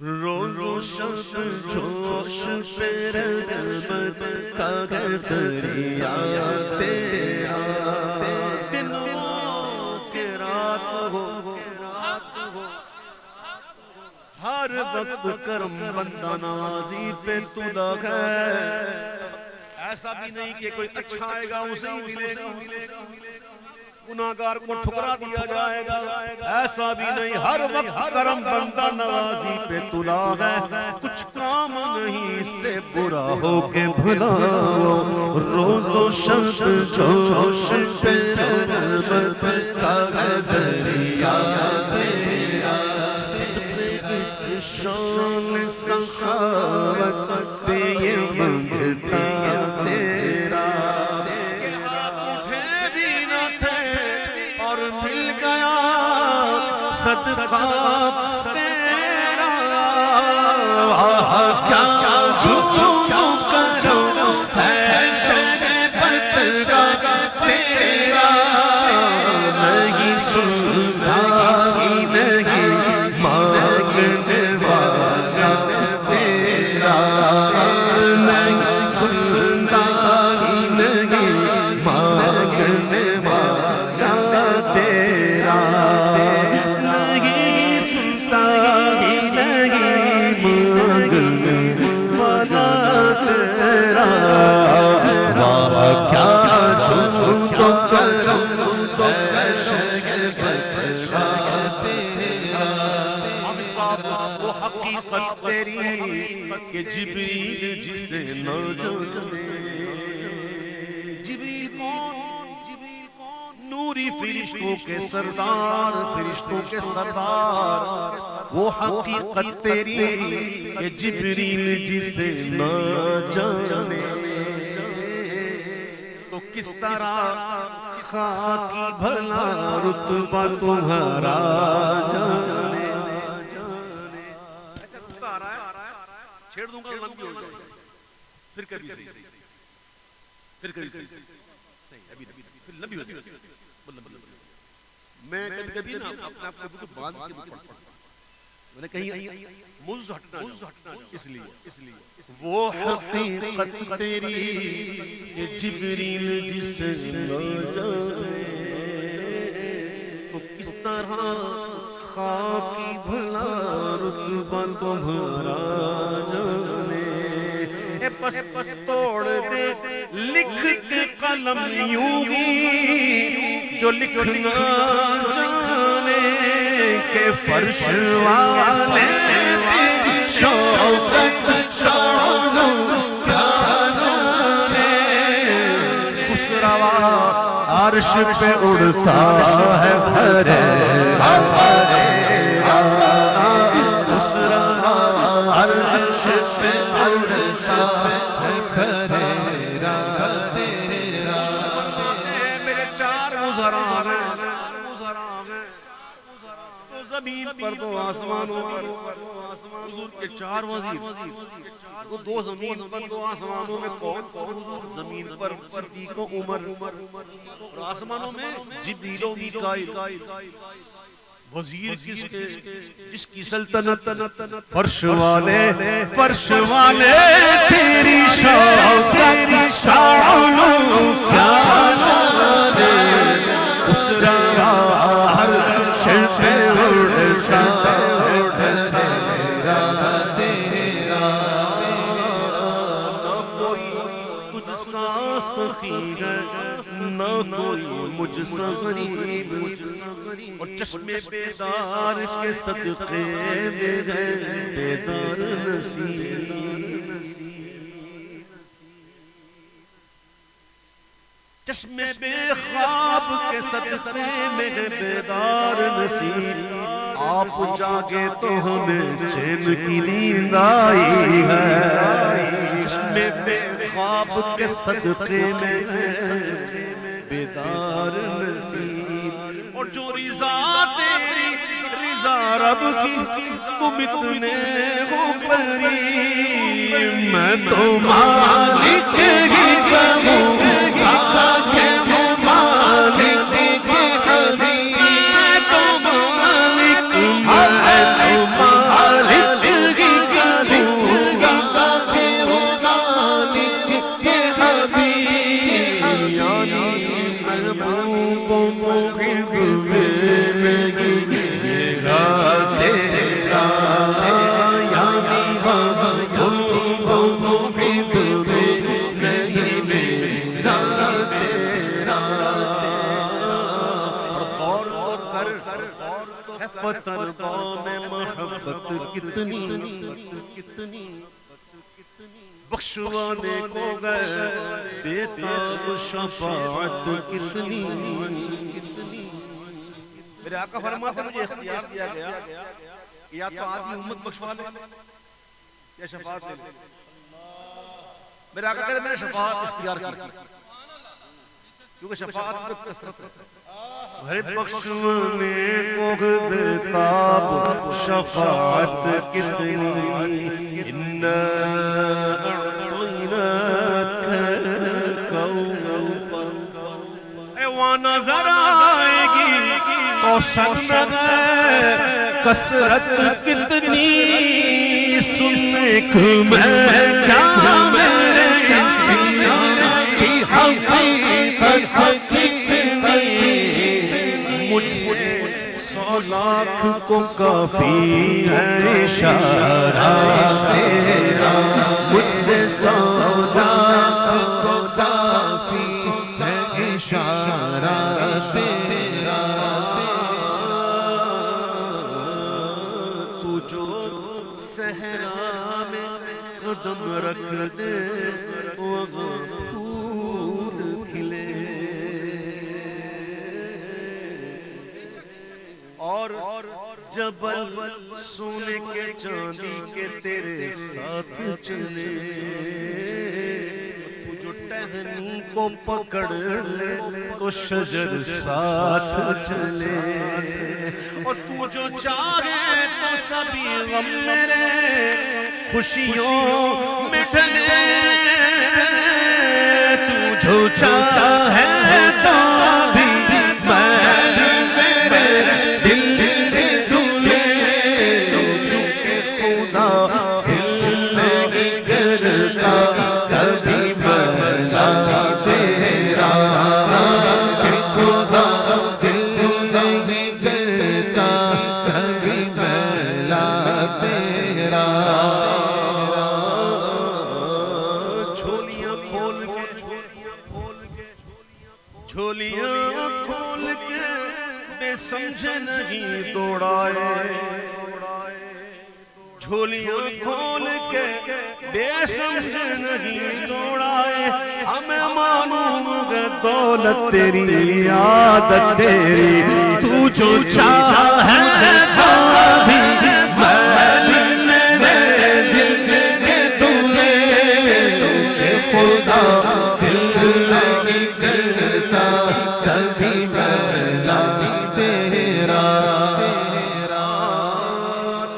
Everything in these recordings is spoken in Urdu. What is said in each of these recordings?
روز و شب جوش پہ رحمت کا دریا تیرا، دن ہو کہ رات ہو ہر وقت کرم بندہ نوازی پہ تو لگا ہے۔ ایسا بھی نہیں کہ کوئی اچھا آئے گا اسے ہی ملے گا، گناہگار کو ٹھکرا دیا جائے گا، ایسا بھی نہیں، ہر وقت کرم بندہ نوازی پہ تلا ہے۔ کچھ کام نہیں اس سے برا ہو کے بھلا، روز و شب جوش پہ رحمت کا دریا تیرا، صدق اس شان سخاوت پہ یہ منگتا تیرا، کہ ہاتھ اٹھے بھی نہ تھے اور مل گیا صدقہ تیرا، کیا جو کرو ہے شفقت کا تیرا، نہیں سنتا ہی نہیں مانگنے والا تیرا، نہیں سنتا ہی نہیں مانگنے والا تیرا، نہیں سنتا ہی نہیں مانگنے والا تیرا، واہ کیا جو کرو ہے شفقت کا تیرا۔ ہم صاف وہ حقیقت تیری کہ جبریل جسے نہ جانے، جبریل کون؟ نوری فرشتوں کے سردار، فرشتوں کے سردار، وہ حقیقت تیری کہ جبریل جسے نہ جانے، تو کس طرح خاکی بھلا رتبہ تمہارا جانے۔ چھیڑ دوں گا لمبی ہو جائے، پھر کبھی صحیح، پھر کبھی صحیح، نہیں ابھی پھر لمبی ہو جائے، میں کبھی کبھی نا اپنے آپ کو باندھ کے پڑھتا ہوں، میں نے کہیں مز ہٹنا اس لیے وہ حقیقت تیری کہ جبریل جسے نہ جانے، تو کس طرح خاکی بھلا رتبہ تمہارا جانے، پس توڑ دے لکھ کے قلم یوں ہی جو لکھنا جانے، کہ فرش والے تیری شوقت شان کیا جانے، خسروا عرش پہ اڑتا ہے بھرے خسروا عرش پہ اڑتا ہے بھرے، میرے چار وزراء ہیں، دو زمین پر دو آسمانوں پر، حضور کے چار وزیر، وہ دو زمین پر دو آسمانوں میں کون؟ زمین پر صدیق و عمر، اور آسمانوں میں جبریل و میکائیل، وزیر کس کے؟ جس کی سلطنت فرش والے تیری شوقت شان کیا جانے، اس رنگا ہر عرش پہ اڑتا ہے تیرا، نہ کوئی تجھ سا سخی ہے نہ کوئی مجھ سا غریب، اور چشمے بیدار کے صدقے میں ہے بیدار نصیب، چشمے بے خواب کے صدقے میں ہے بیدار نصیب، آپ جاگے تو ہمیں چین کی نیند آئی ہے، چشمے بے خواب کے صدقے میں ہے بیدار نصیب، اور جو رضا تیری رضا رب کی تم اتنے ہو قریب، میں تو مالک ہی کہوں گا کہ ہوں مالک کی حبیب، میں تو مالک فتربان محبت کتنی بخشوانے کو گئے بیتاب شفاعت کتنی. میرے آقا فرماتے مجھے اختیار دیا گیا کہ یا تو آدھی امت بخشوا لے یا شفاعت لے لے. میرے آقا کہتے میں نے شفاعت اختیار کی کیونکہ شفاعت پر کثرت ہے. بخشوانے کو بیتاب شفاعت کتنی اِنَّا اعطیناک الکوثر. اے وہاں نظر آئے گی کوثر نظر کثرت کتنی سننے کو میں کیا میرے سیاں کی حقیقت کتنی مجھ سے 100 لاکھ کو کافی ہے اشارہ تیرا مجھ سے 100 لاکھ کو کافی ہے اشارہ تیرا. تو جو صحرا میں قدم رکھ دے وہاں پھول کھلے اور جبل سونے کے چاندی کے تیرے ساتھ چلے. تو جو ٹہنی کو پکڑ لے تو شجر ساتھ چلے اور تو جو چاہے تو سبھی غم میرے خوشیوں میں ڈھلے. تو جو چاہے تو بھی جھولیاں کھول کے بے سمجھے نہیں دوڑائے. جھولیاں کھول کے بے سمجھے نہیں دوڑائے. ہمیں معلوم ہے دولت تیری عادت تیری تو جو چاہے جو بھی میرے دل کے تو لے کہ خدا دل نہیں کرتا کبھی مولا تیرا.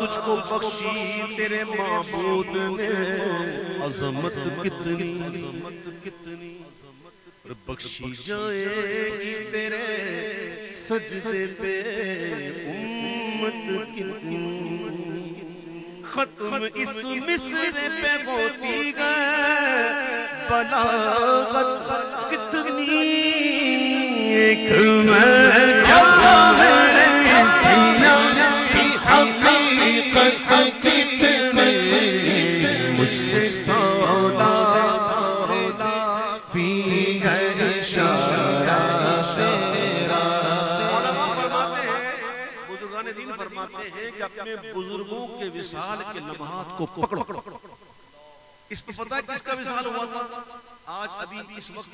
تجھ کو بخشی تیرے معبود نے عظمت کتنی بخشی جائے گی تیرے سجدے پہ امت کتنی. ختم اس مصرے پہ ہوتی گئے بلاغت کتنی. ایک میں کیا میرے سیاں کی حقیقت کتنی مجھ سے 100 لاکھ فی ہے اشارہ تیرا. علماء فرماتے ہیں بزرگان دین فرماتے ہیں کہ اپنے بزرگوں کے وصال کے لمحات کو پکڑو. اس پر پتہ ہے کس کا وصال ہوا تھا؟ آج ابھی اس وقت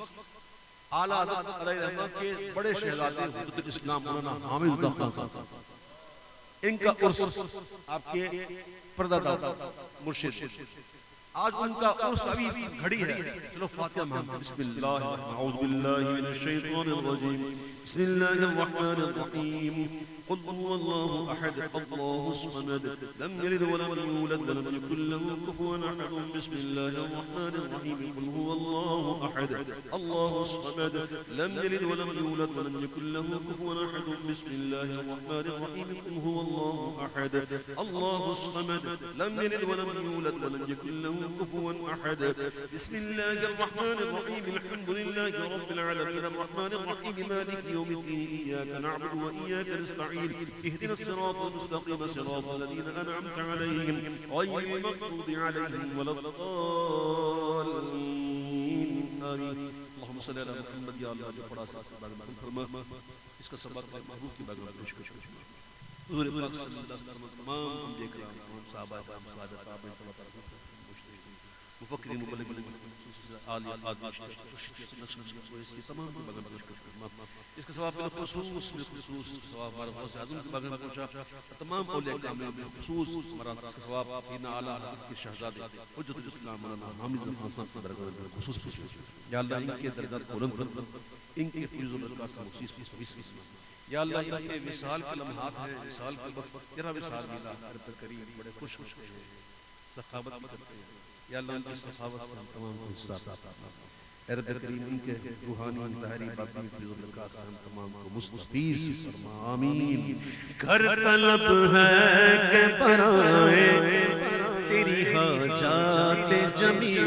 اعلیٰ حضرت علیہ رحمہ کے بڑے شہزادے حضرت الاسلام مولانا حامد اللہ خان صاحب ان کا عرس آپ کے پردہ دادا مرشد آج ان کا عرس ابھی گھڑی ہے. چلو فاتحہ مانگتے بسم اللہ اعوذ باللہ من الشیطان الرجیم بسم اللہ الرحمن الرحیم قل هو الله احد الله الصمد لم يلد ولم يولد ولم يكن له كفوا احد بسم الله الرحمن الرحيم قل هو الله احد الله الصمد لم يلد ولم يولد ولم يكن له كفوا احد بسم الله الرحمن الرحيم قل هو الله احد الله الصمد لم يلد ولم يولد ولم يكن له كفوا احد بسم الله الرحمن الرحيم الحمد لله رب العالمين الرحمن الرحيم مالك يوم الدين اياك نعبد واياك نستعين اهدنا الصراط المستقيم صراط الذين أنعمت عليهم غير المغضوب عليهم ولا الضالين آمين. اللهم صل على محمد. یا اللہ جو پڑھا ساتھ فرما اس کا سبق محبوب کی بارگاہ میں پیش کرو. حضور پاک صلی اللہ علیہ وسلم تمام انبیاء کرام تمام صحابہ کرام سعادت تابعین طلباء مفکرین مبلغین عالیہ آدمی تمام کے بغیر اس کے ثواب میں خصوص ثواب ہمارے غوث اعظم کے بغیر پہنچا تمام اولیاء کرام میں خصوص ہمارا اس کا ثواب سیدنا اعلی حضرت کے شہزادے حجت الاسلام مولانا حامد رضا خان صاحب کے درگاہ میں خصوص پہنچا یا اللہ ان کے درجات بلند کر، ان کے فیض و برکات سے مخصوص یا اللہ ان کے وصال کے لمحات ہیں، وصال کے وقت ذرا وصال ملا رب کریم بڑے خوش ہیں، سخاوت بھی کرتے ہیں یا اللہ ان کی سخاوت سے ہم تمام کو حصہ عطا فرما۔ اے رب کریم ان کے روحانی ظاہری باطنی فیض و برکات سے ہم تمام کو مستفیض فرما، آمین۔ گھر طلب ہے کہ برائے تیری حاجات جمیع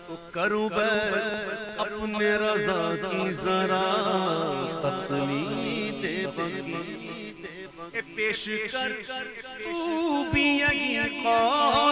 تو کروں اپنے رضا کی ذرا تقلید بندی اے پیش کر تو بھی یہی قول